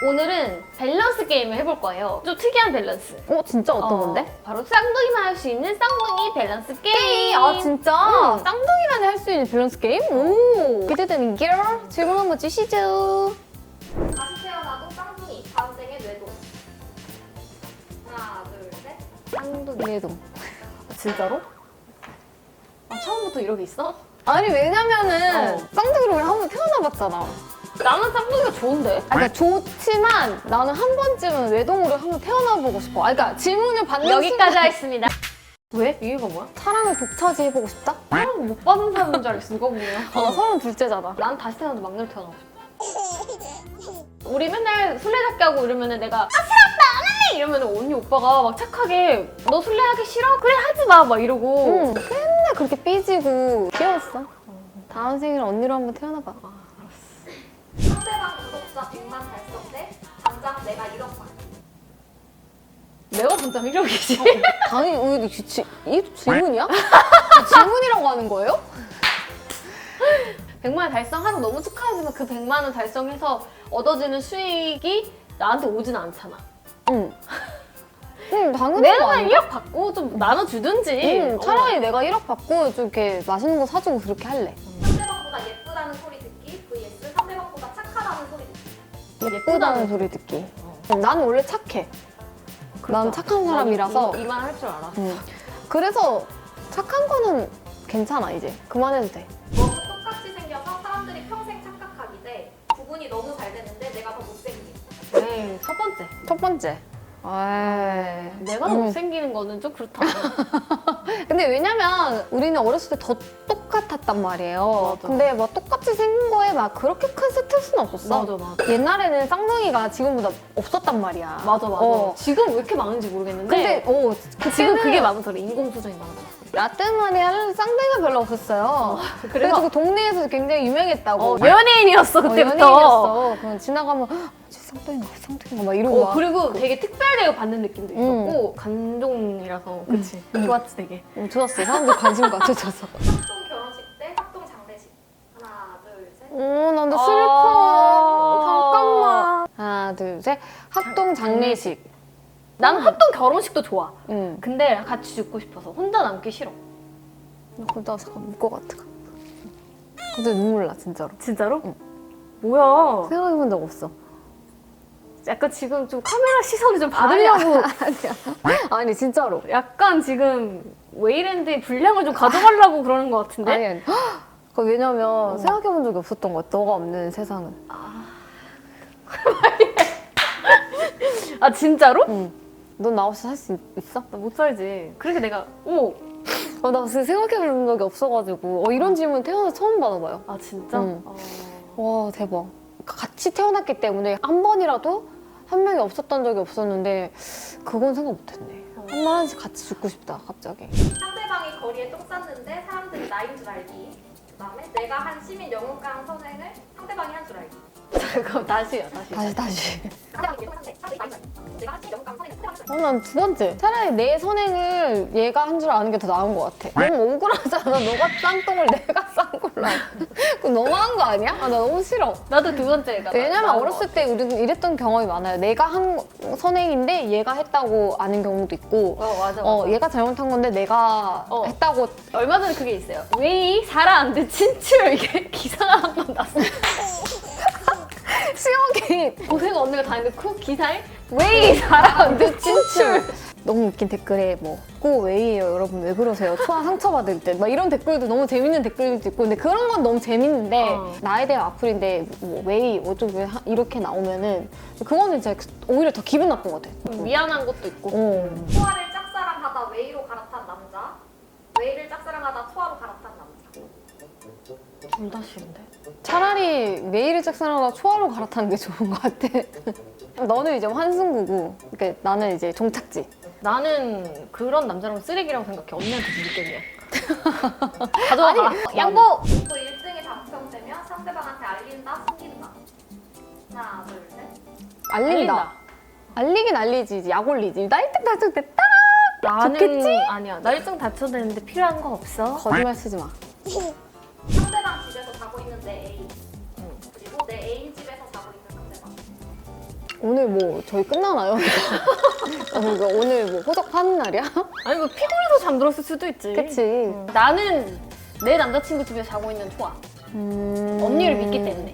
오늘은 밸런스 게임을 해볼 거예요. 좀 특이한 밸런스. 진짜 어떤 건데? 바로 쌍둥이만 할 수 있는 쌍둥이 밸런스 게임. 아 진짜? 응. 쌍둥이만 할 수 있는 밸런스 게임? 오 기대되는 길. 질문 한번 주시죠. 다시 태어나도 쌍둥이, 다음 생에 뇌동. 하나, 둘, 셋. 쌍둥이 내동. 진짜로? 처음부터 이렇게 있어? 아니 왜냐면은 쌍둥이로 우리 한번 태어나봤잖아. 나는 쌍둥이가 좋은데? 그러니까 좋지만 나는 한 번쯤은 외동으로 한번 태어나보고 싶어. 그러니까 질문을 받는 여기까지 하겠습니다. 왜? 이유가 뭐야? 사랑을 독차지 해보고 싶다? 사랑 못 받은 사람인 줄 알았어, 누가 보면. 나 32째잖아. 난 다시 태어나도 막내로 태어나고 싶어. 우리 맨날 술래잡기 하고 이러면은 내가 싫었다 안 할래 이러면은 언니 오빠가 막 착하게 너 술래하기 싫어? 그래 하지 마 막 이러고. 응. 맨날 그렇게 삐지고 귀여웠어. 다음 생일에 언니로 한번 태어나봐. 상대방 구독자 100만 달성 대 당장 내가 1억 만. 내가 당장 1억이지. 당연히 이게 질문이야? 질문이라고 하는 거예요? 100만 원 달성하고 너무 축하하지만 그 100만 원 달성해서 얻어지는 수익이 나한테 오진 않잖아. 응. 응, 당연한 거 내가 아닌가? 1억 받고 좀 나눠주든지. 응, 차라리 내가 1억 받고 좀 이렇게 맛있는 거 사주고 그렇게 할래. 상대방보다 예쁘다는 소리 듣기 vs 상대방보다 착하다는 소리 듣기. 예쁘다는 소리 듣기. 나는 원래 착해. 난 착한 사람이라서. 이 말 할 줄 알아. 응. 그래서 착한 거는 괜찮아 이제. 그만해도 돼. 너무 똑같이 생겨서 사람들이 평생 착각하기 대 구분이 너무 잘 되는데 내가 더 못생김. 네, 첫 번째. 첫 번째. 에이. 내가 못생기는 거는 좀 그렇다. 근데 왜냐면 우리는 어렸을 때 더 똑같았단 말이에요. 맞아. 근데 막 똑같이 생긴 거에 막 그렇게 큰 스트레스는 없었어. 맞아. 옛날에는 쌍둥이가 지금보다 없었단 말이야. 맞아. 어. 지금 왜 이렇게 많은지 모르겠는데. 근데 지금 그때는 그게 많더라. 인공수정이 많아졌어. 라떼마리아는 쌍둥이가 별로 없었어요. 그래가지고 동네에서 굉장히 유명했다고. 연예인이었어 그때부터. 연예인이었어. 그냥 지나가면 쌍둥이가 막 이러고 막. 그리고 되게 특별 대우 받는 느낌도 있었고 간종이라서 그치. 좋았지 되게. 좋았어. 사람들 관심 가져줘서. 합동 결혼식 대 합동 장례식. 하나, 둘, 셋. 난도 아. 슬퍼. 잠깐만. 하나, 둘, 셋. 합동 장례식. 나는 합동 결혼식도 좋아. 응. 근데 같이 죽고 싶어서 혼자 남기 싫어. 그러다 잠깐 울 것 같아. 근데 눈물 나 진짜로. 진짜로? 응. 뭐야? 생각해본 적 없어. 약간 지금 좀 카메라 시선을 좀 받으려고. 아니야. 아니 진짜로. 약간 지금 웨이랜드의 분량을 좀 가져가려고 그러는 것 같은데? 아니. 왜냐면 생각해본 적이 없었던 것 같아. 너가 없는 세상은. 아 진짜로? 응. 넌 나 없이 살 수 있어? 나 못 살지. 그렇게 내가 나 진짜 생각해본 적이 없어가지고 이런 질문 태어나서 처음 받아봐요. 아 진짜? 응. 와 대박. 같이 태어났기 때문에 한 번이라도 한 명이 없었던 적이 없었는데 그건 생각 못했네. 한 번 한씩 같이 죽고 싶다 갑자기. 상대방이 거리에 똥 쌌는데 사람들이 나인 줄 알기. 그다음에 내가 한 시민 영웅강 선행을 상대방이 한 줄 알기. 그럼 다시요. 다시. 상대방이 예쁜 상대, 사람들이 나인 줄 알기. 내가 한 시민 영웅강 선행을 상대방이 한 줄 알기. 난 두 번째. 차라리 내 선행을 얘가 한 줄 아는 게 더 나은 것 같아. 너무 억울하잖아. 너가 싼 똥을 내가 싼 걸로. 그거 너무한 거 아니야? 나 너무 싫어. 나도 두 번째가. 왜냐면 어렸을 때 우리는 이랬던 경험이 많아요. 내가 한 선행인데 얘가 했다고 아는 경우도 있고 맞아. 얘가 잘못한 건데 내가 했다고. 얼마 전에 그게 있어요. 웨이 살아안돼 친출 이게 기사가 한 번 났어. 수영이 고생 언니가 다 했는데 그 기사에 웨이 살아안돼 친출. 너무 웃긴 댓글에 꼭 왜이에요 여러분 왜 그러세요 초아 상처받을 때 막 이런 댓글도 너무 재밌는 댓글도 있고 근데 그런 건 너무 재밌는데 나에 대한 악플인데 뭐 왜이 어쩌고 이렇게 나오면은 그거는 진짜 오히려 더 기분 나쁜 것 같아. 미안한 것도 있고. 초아를 짝사랑하다 웨이로 갈아탄 남자. 웨이를 짝사랑하다 초아로 갈아탄 남자. 둘 다 싫은데. 차라리 메일을 짝사랑하다 초아로 갈아타는 게 좋은 것 같아. 너는 이제 환승구고 그러니까 나는 이제 종착지. 나는 그런 남자랑 쓰레기라고 생각해. 언니한테 누구 때문이야. 가져가. 양보. 또 1등이 당첨되면 상대방한테 알린다, 숨긴다. 하나, 둘, 셋. 알린다. 알리긴 알리지. 이제 약 올리지. 나 1등 당첨됐다. 나는 좋겠지? 아니야. 나 일정 다쳐되는데 필요한 거 없어. 거짓말 쓰지 마. 상대방 집에서 자고 있는 내 애인. 그리고 내 애인 집에서 자고 있는 상대방. 오늘 뭐 저희 끝나나요? 그러니까 오늘 뭐 호적하는 날이야? 아니 뭐 피곤해서 잠들었을 수도 있지. 그치. 나는 내 남자친구 집에 자고 있는 좋아. 언니를 믿기 때문에.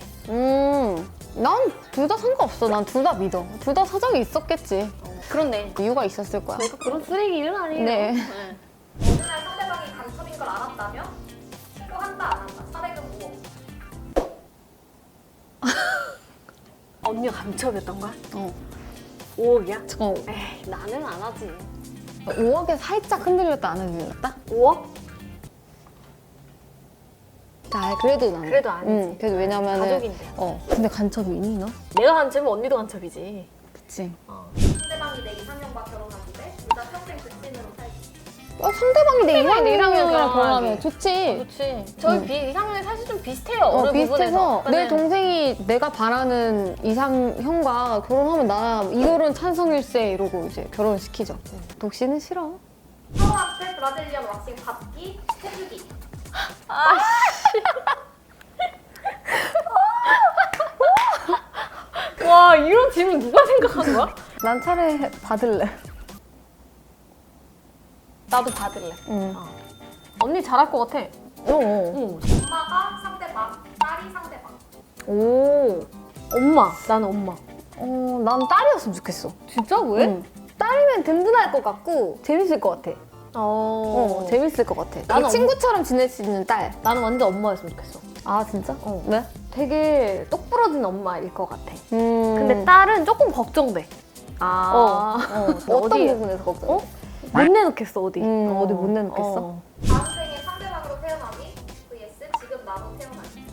난 둘 다 상관없어. 난 둘 다 믿어. 둘 다 사정이 있었겠지. 그렇네. 이유가 있었을 거야. 내가 그런 쓰레기는 아니에요. 네. 어느 날 상대방이 간첩인 걸 알았다면 신고한다 안 한다. 사대금 5억. 언니가 감첩이었던 거야? 어. 5억이야? 어. 에이, 나는 안 하지. 5억에 살짝 흔들렸다 안 흔들렸다? 5억? 아, 그래도 나는. 그래도 아니지. 그래도 왜냐면은. 가족인데. 근데 간첩이니 너? 내가 간첩이면 언니도 간첩이지. 그치. 상대방이 내 이상형과 결혼하는데 둘 다 평생 극진으로 살기. 상대방이 내 상대방이 이상형이랑 이상형이랑 결혼하면 좋지. 그렇지. 저희 이상형이 사실 좀 비슷해요. 어느 비슷해서 부분에서. 내 동생이 내가 바라는 이상형과 결혼하면 나 이거는 찬성일세 이러고 이제 결혼시키죠. 독신은 싫어. 서로한테 브라질리언 왁싱 받기, 해주기. 와, 이런 질문 누가 생각한 거야? 난 차라리 받을래. 나도 받을래. 응. 언니 잘할 것 같아. 응. 엄마가 상대방, 딸이 상대방. 오. 엄마. 나는 엄마. 난 딸이었으면 좋겠어. 진짜? 왜? 응. 딸이면 든든할 것 같고 재밌을 것 같아. 재밌을 것 같아. 나는 친구처럼 지낼 수 있는 딸. 나는 완전 엄마였으면 좋겠어. 아 진짜? 왜? 되게 똑부러진 엄마일 것 같아. 근데 근데 딸은 조금 걱정돼. 어떤 어디- 부분에서 걱정? 못 내놓겠어, 어디. 어디 못 내놓겠어? 다음 생에 상대방으로 태어나기, vs 지금 나로 태어나기.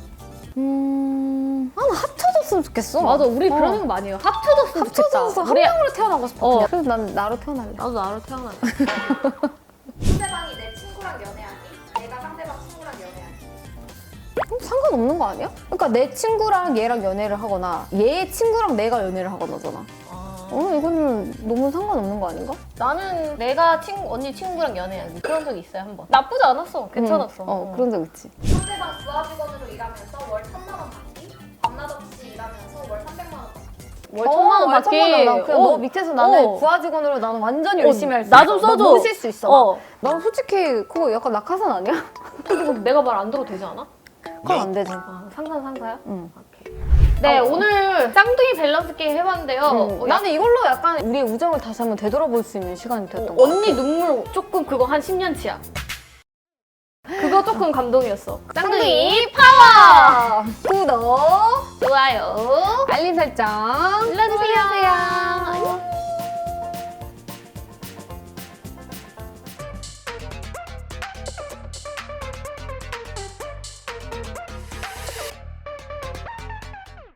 나 합쳐졌으면 좋겠어. 맞아, 우리 그런 생각 많이 해요. 합쳐졌으면 좋겠다. 합쳐져서 한 우리- 명으로 태어나고 싶어. 어. 그냥. 그래서 난 나로 태어날래. 나도 나로 태어나. 상대방이 내 친구랑 연애하기, 내가 상대방 친구랑 연애하기. 상관없는 거 아니야? 그러니까 내 친구랑 얘랑 연애를 하거나 얘 친구랑 내가 연애를 하거나잖아. 이거는 너무 상관없는 거 아닌가? 나는 내가 언니 친구랑 연애하기 그런 적이 있어요, 한 번. 나쁘지 않았어. 괜찮았어. 그런 적 있지. 상대방 부하 직원으로 일하면서 월 1,000만 원 받기, 밤낮 없이 일하면서 월 300만 원 받기. 월 1,000만 원 받기. 나 그냥 너 밑에서 나는 부하 직원으로 나는 완전히 열심히 할 수 있어. 나 좀 써줘. 모실 수 있어. 나. 난 솔직히 그거 약간 낙하산 아니야? 그리고 내가 말 안 들어도 되지 않아? 그건 안 되지. 상사야? 응. 오케이. 네, 오늘 쌍둥이 밸런스 게임 해봤는데요. 나는 이걸로 약간 우리의 우정을 다시 한번 되돌아볼 수 있는 시간이 됐던 것 같아. 언니 눈물 조금 그거 한 10년치야. 그거 조금 감동이었어. 쌍둥이 파워! 구독, 좋아요. 알림 설정 눌러주세요.